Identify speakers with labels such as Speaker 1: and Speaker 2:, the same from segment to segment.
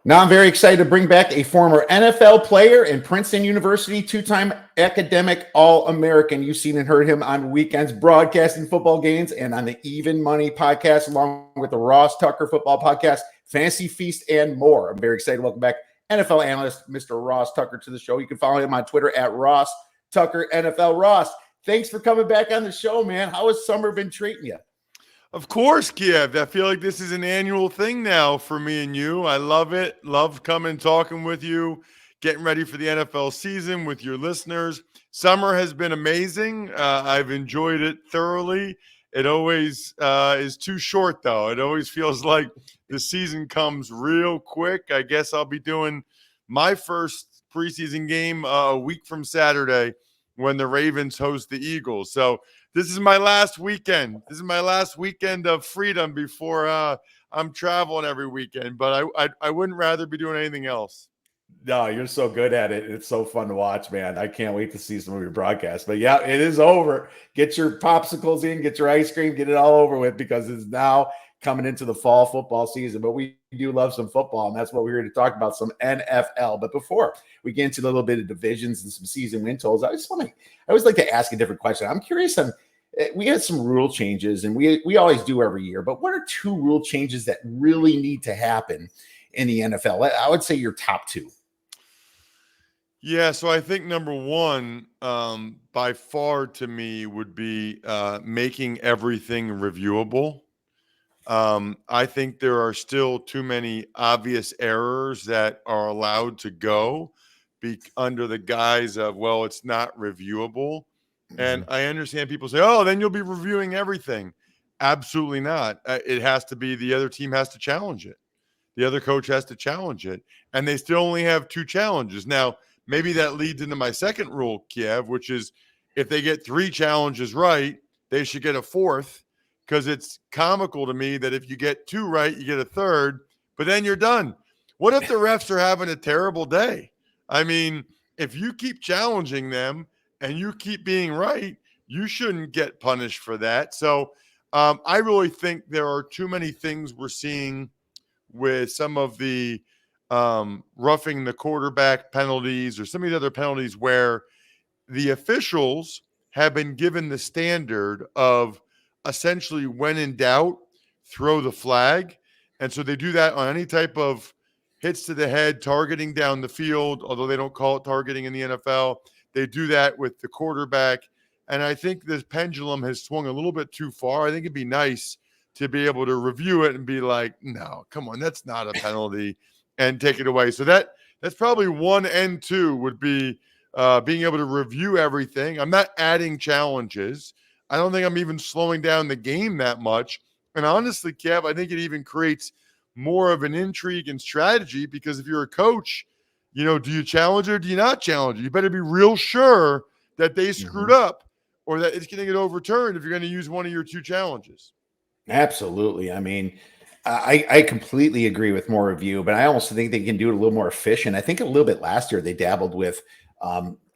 Speaker 1: Now I'm very excited to bring back a former NFL player and Princeton University two-time academic All-American. You've seen and heard him on weekends broadcasting football games and on the Even Money podcast, along with the Ross Tucker football podcast, Fantasy Feast, and more. I'm very excited to welcome back NFL analyst Mr. Ross Tucker to the show. You can follow him on Twitter at Ross Tucker NFL. Ross, thanks for coming back on the show, man. How has summer been treating you?
Speaker 2: Of course, Kiev. I feel like this is an annual thing now for me and you. I love it. Love coming, talking with you, getting ready for the NFL season with your listeners. Summer has been amazing. I've enjoyed it thoroughly. It always is too short, though. It always feels like the season comes real quick. I guess I'll be doing my first preseason game a week from Saturday when the Ravens host the Eagles. So this is my last weekend. This is my last weekend of freedom before I'm traveling every weekend. But I wouldn't rather be doing anything else.
Speaker 1: No, you're so good at it. It's so fun to watch, man. I can't wait to see some of your broadcasts. But yeah, it is over. Get your popsicles in, get your ice cream, get it all over with because it's now coming into the fall football season. But we do love some football, and that's what we're here to talk about, some NFL. But before we get into a little bit of divisions and some season win totals, I always like to ask a different question. I'm curious on, we had some rule changes, and we always do every year, but what are two rule changes that really need to happen in the NFL? I would say your top two.
Speaker 2: Yeah, so I think number one, by far to me, would be making everything reviewable. I think there are still too many obvious errors that are allowed to go under the guise of, well, it's not reviewable. And I understand people say, oh, then you'll be reviewing everything. Absolutely not. It has to be the other team has to challenge it. The other coach has to challenge it. And they still only have two challenges. Now, maybe that leads into my second rule, Kiev, which is if they get three challenges right, they should get a fourth, because it's comical to me that if you get two right, you get a third, but then you're done. What if the refs are having a terrible day? I mean, if you keep challenging them and you keep being right, you shouldn't get punished for that. So I really think there are too many things we're seeing with some of the roughing the quarterback penalties or some of the other penalties where the officials have been given the standard of essentially, when in doubt, throw the flag. And so they do that on any type of hits to the head, targeting down the field, although they don't call it targeting in the NFL. They do that with the quarterback. And I think this pendulum has swung a little bit too far. I think it'd be nice to be able to review it and be like, no, come on, that's not a penalty, and take it away. So that's probably one and two would be being able to review everything. I'm not adding challenges. I don't think I'm even slowing down the game that much. And honestly, Kev, I think it even creates more of an intrigue and strategy, because if you're a coach, do you challenge it or do you not challenge it? You better be real sure that they screwed up or that it's going to get overturned if you're going to use one of your two challenges.
Speaker 1: Absolutely. I mean, I completely agree with more review, but I almost think they can do it a little more efficient. I think a little bit last year they dabbled with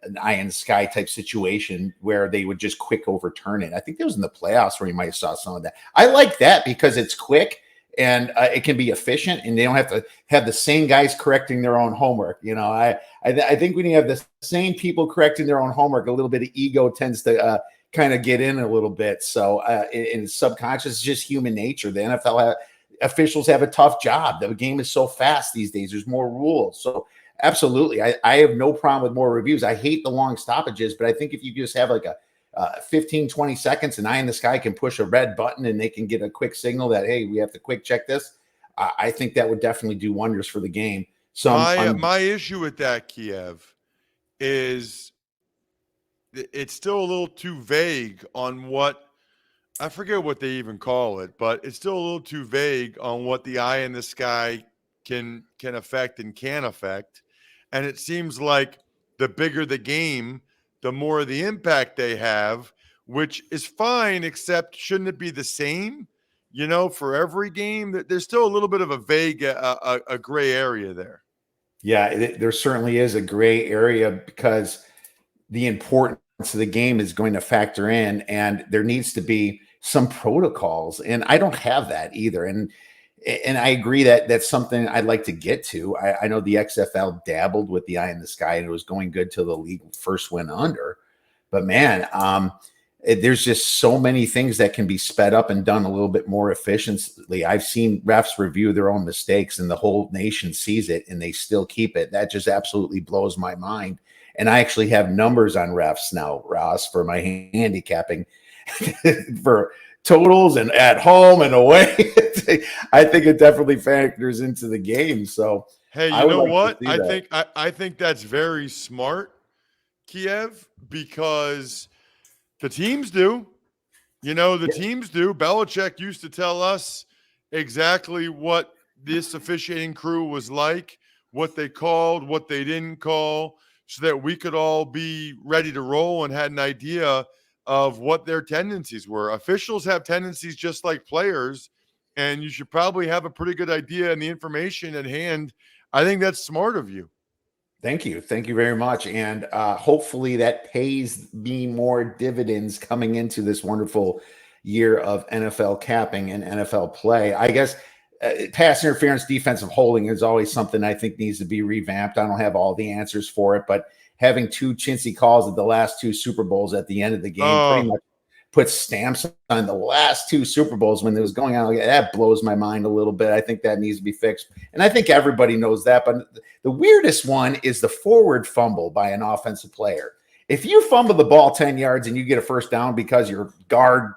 Speaker 1: an eye in the sky type situation where they would just quick overturn it. I think that was in the playoffs where you might have saw some of that. I like that because it's quick and it can be efficient, and they don't have to have the same guys correcting their own homework. I think when you have the same people correcting their own homework, a little bit of ego tends to kind of get in a little bit. So in subconscious, it's just human nature. The NFL officials have a tough job. The game is so fast these days. There's more rules. So absolutely. I have no problem with more reviews. I hate the long stoppages, but I think if you just have like a 15, 20 seconds, and eye in the sky can push a red button and they can get a quick signal that, hey, we have to quick check this. I think that would definitely do wonders for the game. So
Speaker 2: my issue with that, Kiev, is it's still a little too vague on what, I forget what they even call it, but it's still a little too vague on what the eye in the sky can affect and can affect. And it seems like the bigger the game, the more the impact they have, which is fine, except shouldn't it be the same, for every game? There's still a little bit of a vague, a gray area there.
Speaker 1: Yeah, there certainly is a gray area because the importance of the game is going to factor in, and there needs to be some protocols. And I don't have that either. And And I agree that that's something I'd like to get to. I know the XFL dabbled with the eye in the sky, and it was going good till the league first went under. But man, there's just so many things that can be sped up and done a little bit more efficiently. I've seen refs review their own mistakes, and the whole nation sees it, and they still keep it. That just absolutely blows my mind. And I actually have numbers on refs now, Ross, for my handicapping for totals and at home and away. I think it definitely factors into the game. So
Speaker 2: Hey,
Speaker 1: I
Speaker 2: you
Speaker 1: would
Speaker 2: know
Speaker 1: like to
Speaker 2: what?
Speaker 1: see
Speaker 2: I
Speaker 1: that.
Speaker 2: think I think that's very smart, Kiev, because the teams do. You know, the teams do. Belichick used to tell us exactly what this officiating crew was like, what they called, what they didn't call, so that we could all be ready to roll and had an idea of what their tendencies were. Officials have tendencies just like players, and you should probably have a pretty good idea and the information at hand. I think that's smart of you.
Speaker 1: Thank you. Thank you very much. And hopefully that pays me more dividends coming into this wonderful year of NFL capping and NFL play. I guess pass interference, defensive holding is always something I think needs to be revamped. I don't have all the answers for it, but having two chintzy calls at the last two Super Bowls at the end of the game pretty
Speaker 2: Oh,
Speaker 1: much put stamps on the last two Super Bowls when it was going on. That blows my mind a little bit. I think that needs to be fixed. And I think everybody knows that. But the weirdest one is the forward fumble by an offensive player. If you fumble the ball 10 yards and you get a first down because your guard,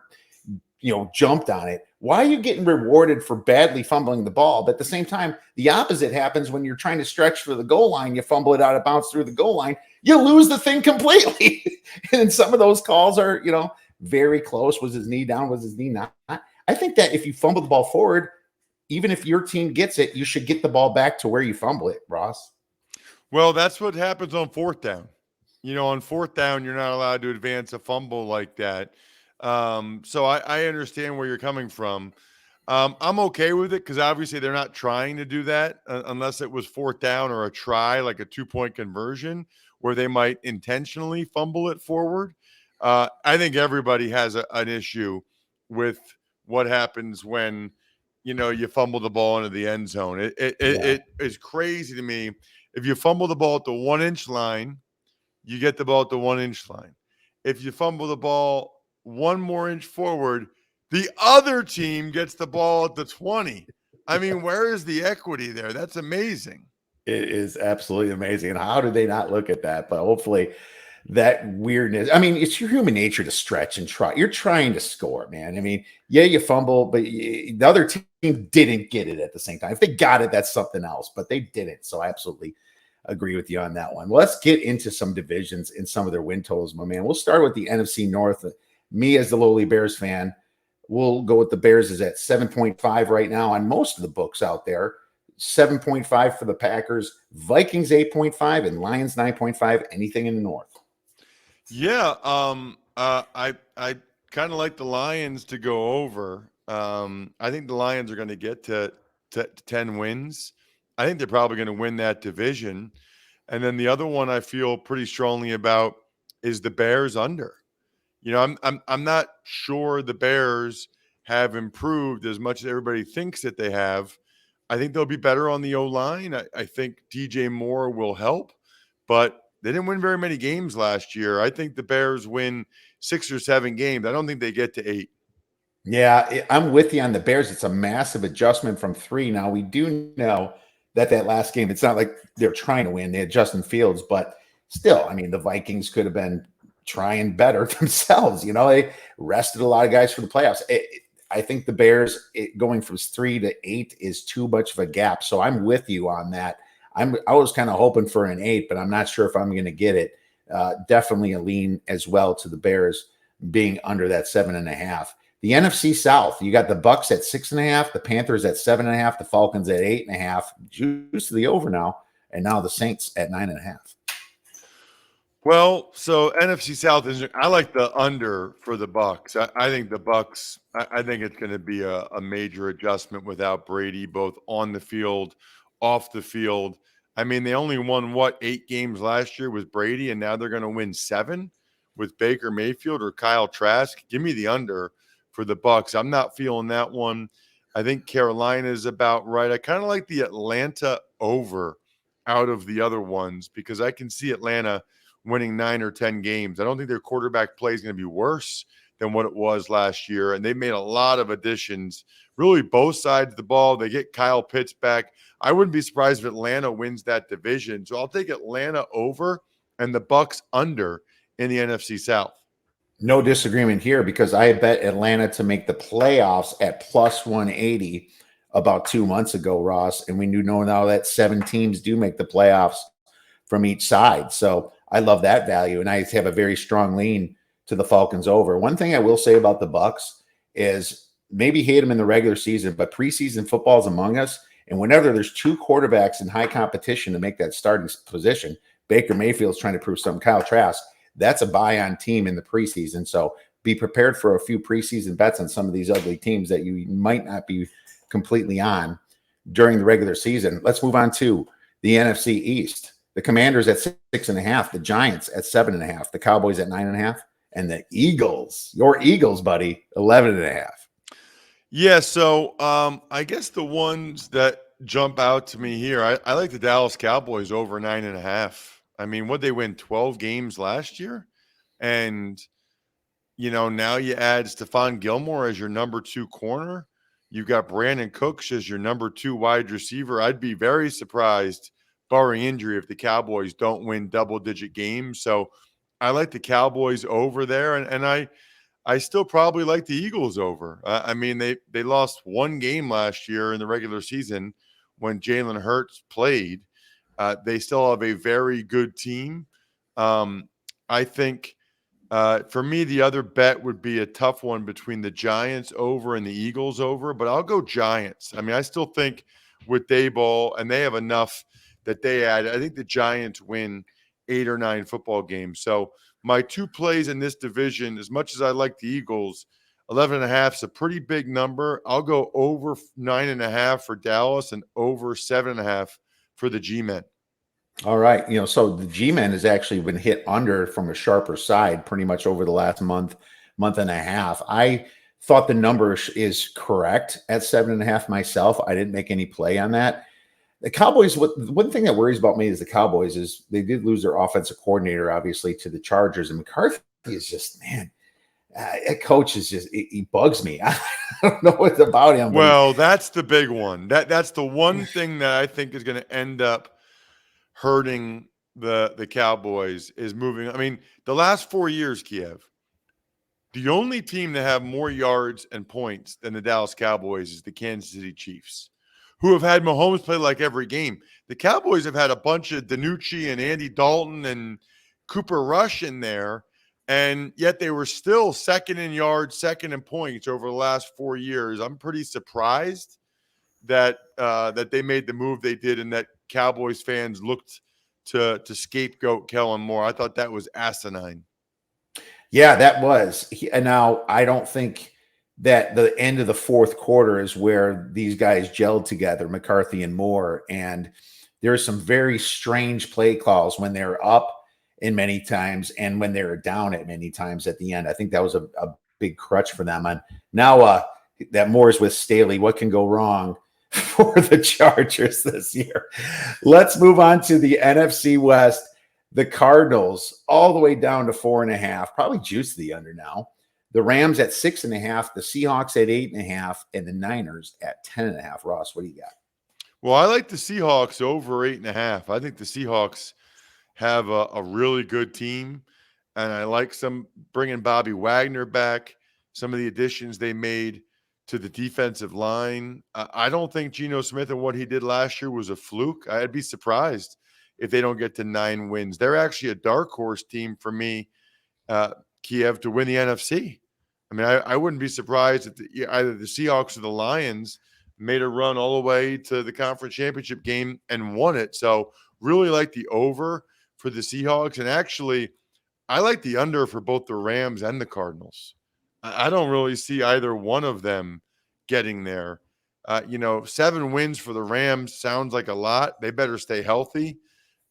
Speaker 1: jumped on it, why are you getting rewarded for badly fumbling the ball? But at the same time, the opposite happens when you're trying to stretch for the goal line. You fumble it out of bounds through the goal line. You lose the thing completely. And some of those calls are, very close. Was his knee down? Was his knee not? I think that if you fumble the ball forward, even if your team gets it, you should get the ball back to where you fumble it, Ross.
Speaker 2: well, that's what happens on fourth down. You know, on fourth down, you're not allowed to advance a fumble like that. So I understand where you're coming from. I'm okay with it because obviously they're not trying to do that unless it was fourth down or a try, like a 2-point conversion, where they might intentionally fumble it forward. I think everybody has an issue with what happens when you fumble the ball into the end zone.
Speaker 1: Yeah.
Speaker 2: It is crazy to me. If you fumble the ball at the 1-inch line, you get the ball at the 1-inch line. If you fumble the ball one more inch forward, the other team gets the ball at the 20. I mean, where is the equity there? That's amazing.
Speaker 1: It is absolutely amazing. And how do they not look at that? But hopefully that weirdness. I mean, it's your human nature to stretch and try. You're trying to score, man. I mean, yeah, you fumble, but the other team didn't get it at the same time. If they got it, that's something else, but they didn't. So I absolutely agree with you on that one. Well, let's get into some divisions and some of their win totals, my man. We'll start with the NFC North. Me, as the lowly Bears fan, we'll go with the Bears is at 7.5 right now on most of the books out there. 7.5 for the Packers, Vikings 8.5, and Lions 9.5. Anything in the North?
Speaker 2: Yeah, I kind of like the Lions to go over. I think the Lions are going to get to 10 wins. I think they're probably going to win that division. And then the other one I feel pretty strongly about is the Bears under. You know, I'm not sure the Bears have improved as much as everybody thinks that they have. I think they'll be better on the O line. I think DJ Moore will help, but they didn't win very many games last year. I think the Bears win 6 or 7 games. I don't think they get to 8.
Speaker 1: Yeah, I'm with you on the Bears. It's a massive adjustment from 3. Now, we do know that last game, it's not like they're trying to win. They had Justin Fields, but still, I mean, the Vikings could have been trying better themselves. They rested a lot of guys for the playoffs. I think the Bears going from 3 to 8 is too much of a gap. So I'm with you on that. I was kind of hoping for an 8, but I'm not sure if I'm going to get it. Definitely a lean as well to the Bears being under that 7.5. The NFC South, you got the Bucks at 6.5, the Panthers at 7.5, the Falcons at 8.5. Juice to the over now, and now the Saints at 9.5.
Speaker 2: Well, so NFC South is I like the under for the Bucks. I think the Bucks. I think it's going to be a major adjustment without Brady, both on the field, off the field. I mean, they only won 8 games last year with Brady, and now they're going to win 7 with Baker Mayfield or Kyle Trask. Give me the under for the Bucks. I'm not feeling that one. I think Carolina is about right. I kind of like the Atlanta over out of the other ones because I can see Atlanta winning 9 or 10 games. I don't think their quarterback play is going to be worse than what it was last year. And they made a lot of additions, really both sides of the ball. They get Kyle Pitts back. I wouldn't be surprised if Atlanta wins that division. So I'll take Atlanta over and the Bucks under in the NFC South.
Speaker 1: No disagreement here because I bet Atlanta to make the playoffs at plus 180 about 2 months ago, Ross. And we know now that 7 teams do make the playoffs from each side. So I love that value. And I have a very strong lean to the Falcons over. One thing I will say about the Bucks is maybe hate them in the regular season, but preseason football is among us. And whenever there's 2 quarterbacks in high competition to make that starting position, Baker Mayfield's trying to prove something. Kyle Trask, that's a buy-on team in the preseason. So be prepared for a few preseason bets on some of these ugly teams that you might not be completely on during the regular season. Let's move on to the NFC East. The Commanders at 6.5, the Giants at 7.5, the Cowboys at 9.5, and the Eagles, your Eagles, buddy, 11.5.
Speaker 2: Yeah, so I guess the ones that jump out to me here, I like the Dallas Cowboys over 9.5. I mean, what they win 12 games last year, and now you add Stephon Gilmore as your number 2 corner. You've got Brandon Cooks as your number 2 wide receiver. I'd be very surprised, barring injury, if the Cowboys don't win double-digit games. So I like the Cowboys over there, and I still probably like the Eagles over. I mean, they lost 1 game last year in the regular season when Jalen Hurts played. They still have a very good team. I think for me, the other bet would be a tough one between the Giants over and the Eagles over, but I'll go Giants. I mean, I still think with Dayball, and they have enough that they add. I think the Giants win 8 or 9 football games. So my 2 plays in this division, as much as I like the Eagles, 11.5 is a pretty big number. I'll go over 9.5 for Dallas and over 7.5 for the G-Men.
Speaker 1: All right. So the G-Men has actually been hit under from a sharper side pretty much over the last month and a half. I thought the number is correct at 7.5 myself. I didn't make any play on that. The Cowboys, one thing that worries about me is the Cowboys is they did lose their offensive coordinator, obviously, to the Chargers. And McCarthy is just, man, that coach is just, he bugs me. I don't know what's about him.
Speaker 2: Well, that's the big one. That's the one thing that I think is going to end up hurting the Cowboys is moving. I mean, the last 4 years, Kiev, the only team that have more yards and points than the Dallas Cowboys is the Kansas City Chiefs, who have had Mahomes play like every game. The Cowboys have had a bunch of DiNucci and Andy Dalton and Cooper Rush in there, and yet they were still second in yards, second in points over the last 4 years. I'm pretty surprised that they made the move they did and that Cowboys fans looked to scapegoat Kellen Moore. I thought that was asinine.
Speaker 1: Yeah, that was. And now I don't think that the end of the fourth quarter is where these guys gelled together, McCarthy and Moore. And there's some very strange play calls when they're up in many times and when they're down at many times at the end. I think that was a big crutch for them. And now that Moore's with Staley, what can go wrong for the Chargers this year? Let's move on to the NFC West. The Cardinals all the way down to 4.5, probably juice the under now. The Rams at 6.5, the Seahawks at 8.5, and the Niners at 10.5. Ross, what do you got?
Speaker 2: Well, I like the Seahawks over 8.5. I think the Seahawks have a really good team, and I like some bringing Bobby Wagner back, some of the additions they made to the defensive line. I don't think Geno Smith and what he did last year was a fluke. I'd be surprised if they don't get to 9 wins. They're actually a dark horse team for me, Kiev, to win the NFC. I mean, I wouldn't be surprised if either the Seahawks or the Lions made a run all the way to the conference championship game and won it. So really like the over for the Seahawks. And actually, I like the under for both the Rams and the Cardinals. I don't really see either one of them getting there. 7 wins for the Rams sounds like a lot. They better stay healthy.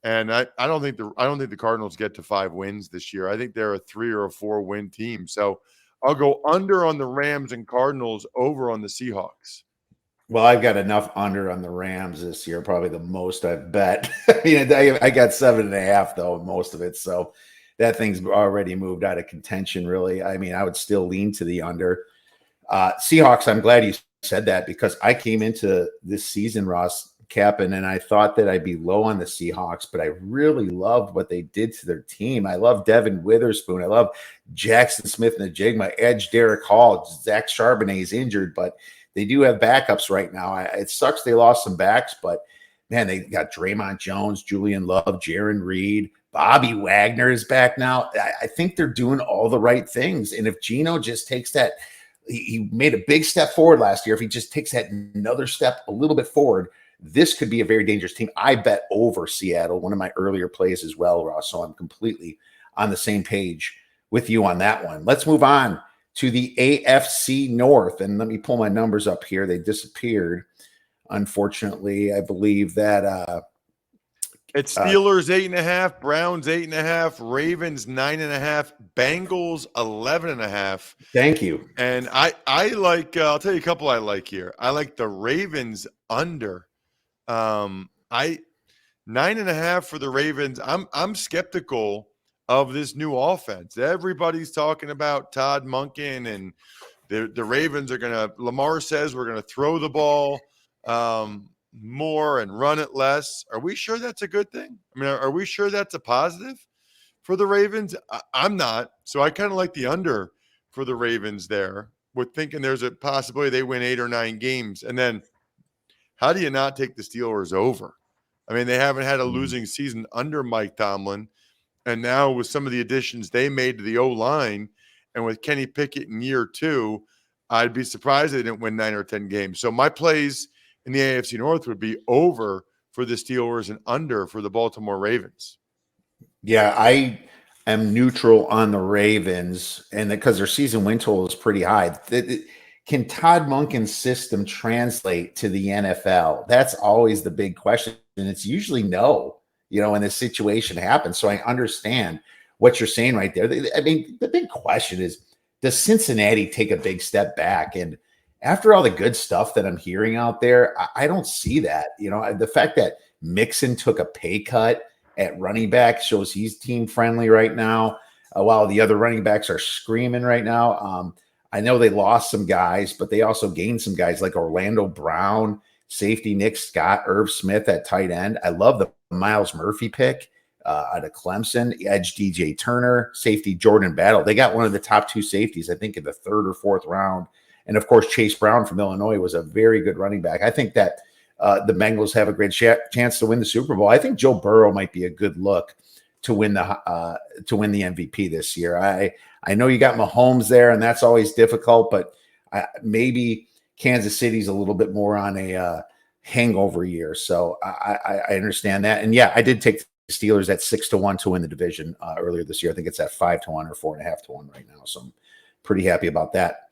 Speaker 2: And I don't think the Cardinals get to 5 wins this year. I think they're a 3 or a 4 win team. So I'll go under on the Rams and Cardinals, over on the Seahawks.
Speaker 1: Well, I've got enough under on the Rams this year, probably the most I've bet. I mean, I got 7.5 though, most of it. So that thing's already moved out of contention, really. I mean, I would still lean to the under. Seahawks, I'm glad you said that because I came into this season, Ross Captain, and I thought that I'd be low on the Seahawks, but I really loved what they did to their team. I love Devin Witherspoon. I love Jackson Smith and the Jig, my edge, Derek Hall. Zach Charbonnet is injured, but they do have backups right now. It sucks they lost some backs, but man, they got Draymond Jones, Julian Love, Jaron Reed, Bobby Wagner is back now. I think they're doing all the right things. And if Gino just takes that, he made a big step forward last year. If he just takes that another step a little bit forward, this could be a very dangerous team. I bet over Seattle, one of my earlier plays as well, Ross. So I'm completely on the same page with you on that one. Let's move on to the AFC North. And let me pull my numbers up here. They disappeared. Unfortunately, I believe that
Speaker 2: it's Steelers 8.5, Browns 8.5, Ravens 9.5, Bengals 11.5.
Speaker 1: Thank you.
Speaker 2: And I like I'll tell you a couple I like here. I like the Ravens under. I 9.5 for the Ravens. I'm skeptical of this new offense. Everybody's talking about Todd Monken and the Ravens are gonna. Lamar says we're gonna throw the ball more and run it less. Are we sure that's a good thing? I mean, are we sure that's a positive for the Ravens? I'm not. So I kind of like the under for the Ravens there. With thinking there's a possibility they win 8 or 9 games, and then how do you not take the Steelers over? I mean, they haven't had a losing season under Mike Tomlin. And now with some of the additions they made to the O-line and with Kenny Pickett in year 2, I'd be surprised they didn't win 9 or 10 games. So my plays in the AFC North would be over for the Steelers and under for the Baltimore Ravens.
Speaker 1: Yeah, I am neutral on the Ravens, and because their season win total is pretty high. Can Todd Monken's system translate to the NFL? That's always the big question, and it's usually no. When this situation happens. So I understand what you're saying right there. I mean, the big question is, does Cincinnati take a big step back? And after all the good stuff that I'm hearing out there, I don't see that. The fact that Mixon took a pay cut at running back shows he's team friendly right now, while the other running backs are screaming right now. I know they lost some guys, but they also gained some guys like Orlando Brown, safety Nick Scott, Irv Smith at tight end. I love the Miles Murphy pick out of Clemson, edge DJ Turner, safety Jordan Battle. They got one of the top 2 safeties, I think, in the 3rd or 4th round. And of course, Chase Brown from Illinois was a very good running back. I think that the Bengals have a great chance to win the Super Bowl. I think Joe Burrow might be a good look to win the MVP this year. I know you got Mahomes there, and that's always difficult, but maybe Kansas City's a little bit more on a hangover year. So I understand that. And yeah, I did take the Steelers at 6-1 to win the division earlier this year. I think it's at 5-1 or 4.5-1 right now. So I'm pretty happy about that.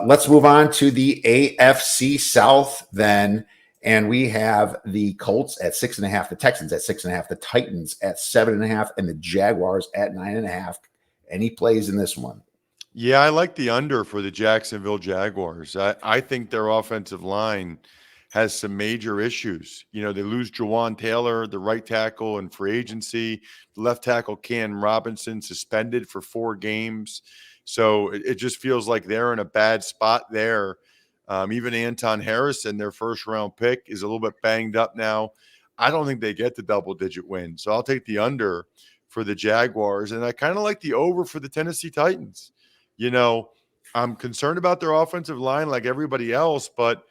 Speaker 1: Let's move on to the AFC South then. And we have the Colts at 6.5, the Texans at 6.5, the Titans at 7.5, and the Jaguars at 9.5. Any plays in this one?
Speaker 2: Yeah, I like the under for the Jacksonville Jaguars. I think their offensive line has some major issues. They lose Jawan Taylor, the right tackle, in free agency. The left tackle, Cam Robinson, suspended for 4 games. So it just feels like they're in a bad spot there. Even Anton Harrison, their first-round pick, is a little bit banged up now. I don't think they get the double-digit win. So I'll take the under for the Jaguars. And I kind of like the over for the Tennessee Titans. I'm concerned about their offensive line like everybody else, but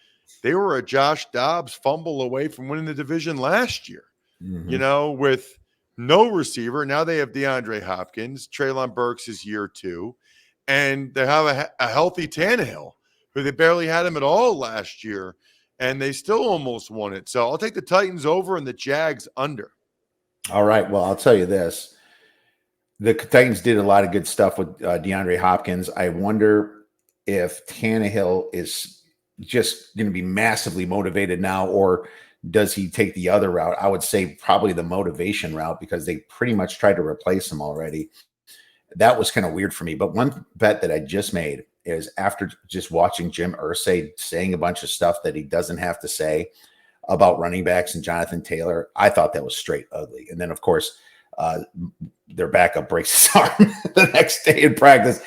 Speaker 2: they were a Josh Dobbs fumble away from winning the division last year, with no receiver. Now they have DeAndre Hopkins. Treylon Burks is year 2. And they have a healthy Tannehill, who they barely had him at all last year, and they still almost won it. So I'll take the Titans over and the Jags under.
Speaker 1: All right. Well, I'll tell you this. The Titans did a lot of good stuff with DeAndre Hopkins. I wonder if Tannehill is just going to be massively motivated now, or does he take the other route? I would say probably the motivation route, because they pretty much tried to replace him already. That was kind of weird for me. But one bet that I just made, is after just watching Jim Irsay saying a bunch of stuff that he doesn't have to say about running backs and Jonathan Taylor. I thought that was straight ugly. And then, of course, their backup breaks his arm the next day in practice.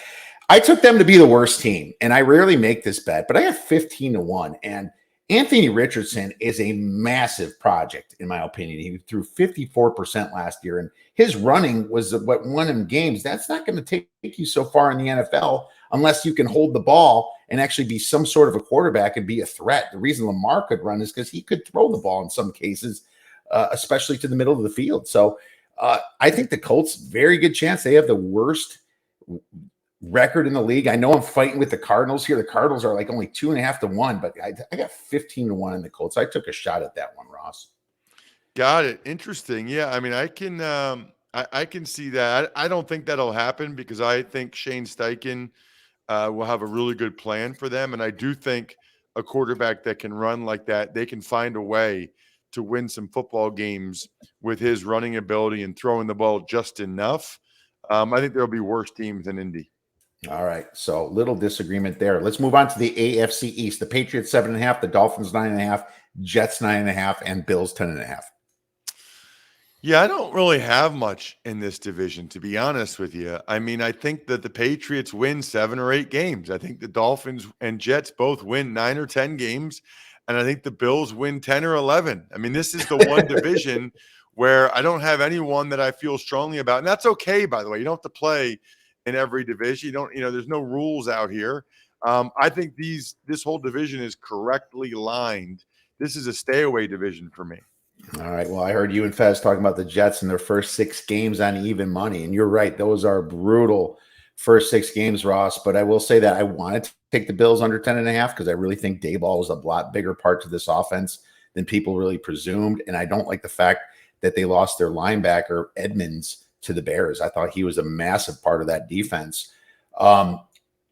Speaker 1: I took them to be the worst team, and I rarely make this bet, but I got 15-1. And Anthony Richardson is a massive project, in my opinion. He threw 54% last year, and his running was what won him games. That's not going to take you so far in the NFL unless you can hold the ball and actually be some sort of a quarterback and be a threat. The reason Lamar could run is because he could throw the ball in some cases, especially to the middle of the field. So I think the Colts, very good chance they have the worst record in the league. I know I'm fighting with the Cardinals here. The Cardinals are like only 2.5-1, but I got 15-1 in the Colts. I took a shot at that one, Ross.
Speaker 2: Got it. Interesting. Yeah, I mean, I can see that. I don't think that'll happen because I think Shane Steichen will have a really good plan for them, and I do think a quarterback that can run like that, they can find a way to win some football games with his running ability and throwing the ball just enough. I think there'll be worse teams than Indy.
Speaker 1: All right. So little disagreement there. Let's move on to the AFC East. The Patriots 7.5, the Dolphins 9.5, Jets 9.5, and Bills 10.5.
Speaker 2: Yeah, I don't really have much in this division, to be honest with you. I mean, I think that the Patriots win 7 or 8 games. I think the Dolphins and Jets both win 9 or 10 games. And I think the Bills win 10 or 11. I mean, this is the one division where I don't have anyone that I feel strongly about. And that's okay, by the way. You don't have to play in every division. There's no rules out here. I think this whole division is correctly lined. This is a stay away division for me.
Speaker 1: All right. Well, I heard you and Fez talking about the Jets in their first 6 games on even money. And you're right. Those are brutal first 6 games, Ross. But I will say that I wanted to take the Bills under 10.5 because I really think Dayball was a lot bigger part to this offense than people really presumed. And I don't like the fact that they lost their linebacker, Edmonds, to the Bears. I thought he was a massive part of that defense.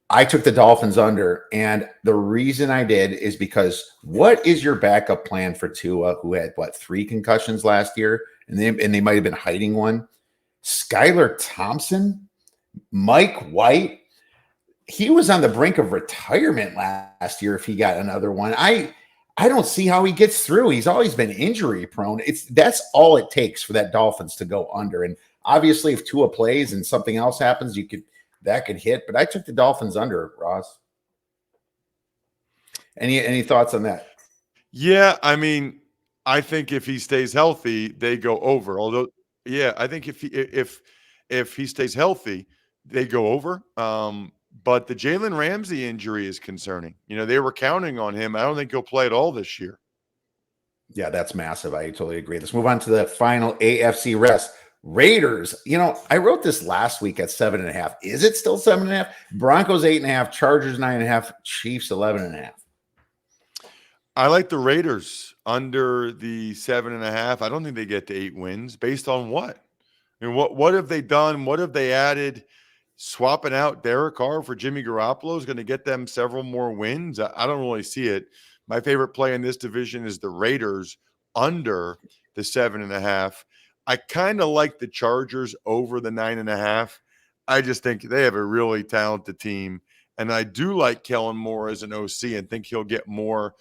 Speaker 1: I took the Dolphins under, and the reason I did is because what is your backup plan for Tua, who had 3 concussions last year, and they might have been hiding one? Skylar Thompson, Mike White, he was on the brink of retirement last year if he got another one. I don't see how he gets through. He's always been injury prone. That's all it takes for that Dolphins to go under. And obviously, if Tua plays and something else happens, that could hit. But I took the Dolphins under, Ross. Any thoughts on that?
Speaker 2: Yeah, I mean, I think if he stays healthy, they go over. Although, yeah, I think if he stays healthy, they go over. But the Jalen Ramsey injury is concerning. They were counting on him. I don't think he'll play at all this year.
Speaker 1: Yeah, that's massive. I totally agree. Let's move on to the final AFC rest. Raiders. I wrote this last week at 7.5. Is it still 7.5? Broncos 8.5, Chargers 9.5, Chiefs 11.5.
Speaker 2: I like the Raiders under the 7.5. I don't think they get to 8 wins. Based on what? I mean, what have they done? What have they added? Swapping out Derek Carr for Jimmy Garoppolo is going to get them several more wins. I don't really see it. My favorite play in this division is the Raiders under the 7.5. I kind of like the Chargers over the 9.5. I just think they have a really talented team. And I do like Kellen Moore as an OC and think he'll get more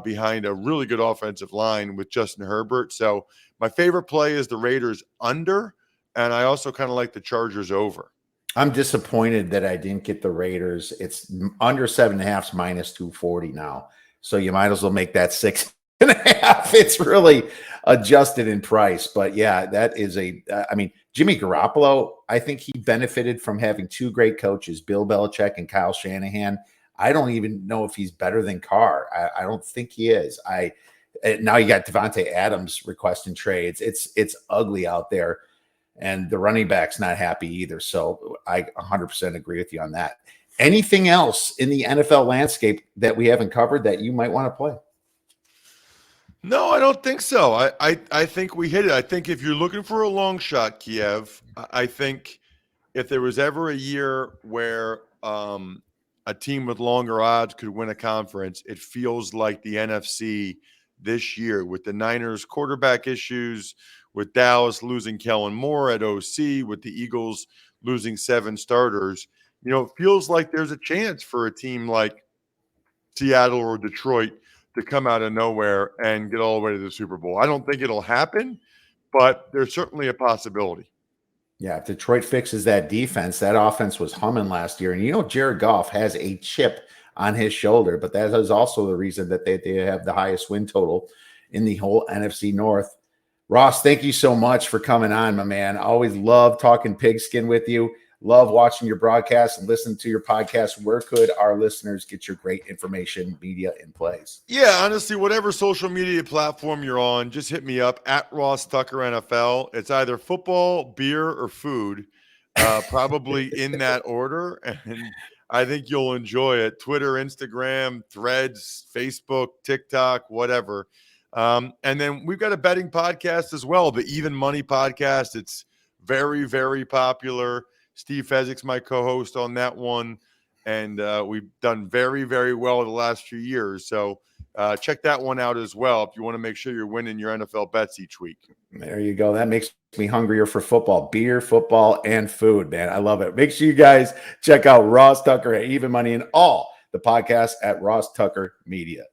Speaker 2: behind a really good offensive line with Justin Herbert. So my favorite play is the Raiders under, and I also kind of like the Chargers over.
Speaker 1: I'm disappointed that I didn't get the Raiders. It's under 7.5 minus 240 now. So you might as well make that 6.5. It's really adjusted in price. But yeah, that is Jimmy Garoppolo, I think he benefited from having 2 great coaches, Bill Belichick and Kyle Shanahan. I don't even know if he's better than Carr. I don't think he is. Now you got Devontae Adams requesting trades. It's ugly out there. And the running back's not happy either. So I 100% agree with you on that. Anything else in the NFL landscape that we haven't covered that you might want to play?
Speaker 2: No, I don't think so. I think we hit it. I think if you're looking for a long shot, Kiev, I think if there was ever a year where a team with longer odds could win a conference, it feels like the NFC this year with the Niners quarterback issues, with Dallas losing Kellen Moore at OC, with the Eagles losing 7 starters. it feels like there's a chance for a team like Seattle or Detroit to come out of nowhere and get all the way to the Super Bowl. I don't think it'll happen, but there's certainly a possibility.
Speaker 1: Yeah, if Detroit fixes that defense, that offense was humming last year. And Jared Goff has a chip on his shoulder, but that is also the reason that they have the highest win total in the whole NFC North. Ross, thank you so much for coming on, my man. I always love talking pigskin with you. Love watching your broadcasts and listening to your podcast. Where could our listeners get your great information, media, and plays?
Speaker 2: Yeah, honestly, whatever social media platform you're on, just hit me up at Ross Tucker NFL. It's either football, beer, or food, probably in that order. And I think you'll enjoy it. Twitter, Instagram, Threads, Facebook, TikTok, whatever. And then we've got a betting podcast as well, the Even Money podcast. It's very, very popular. Steve Fezzik's my co-host on that one. And we've done very, very well the last few years. So check that one out as well if you want to make sure you're winning your NFL bets each week.
Speaker 1: There you go. That makes me hungrier for football, beer, football, and food, man. I love it. Make sure you guys check out Ross Tucker at Even Money and all the podcasts at Ross Tucker Media.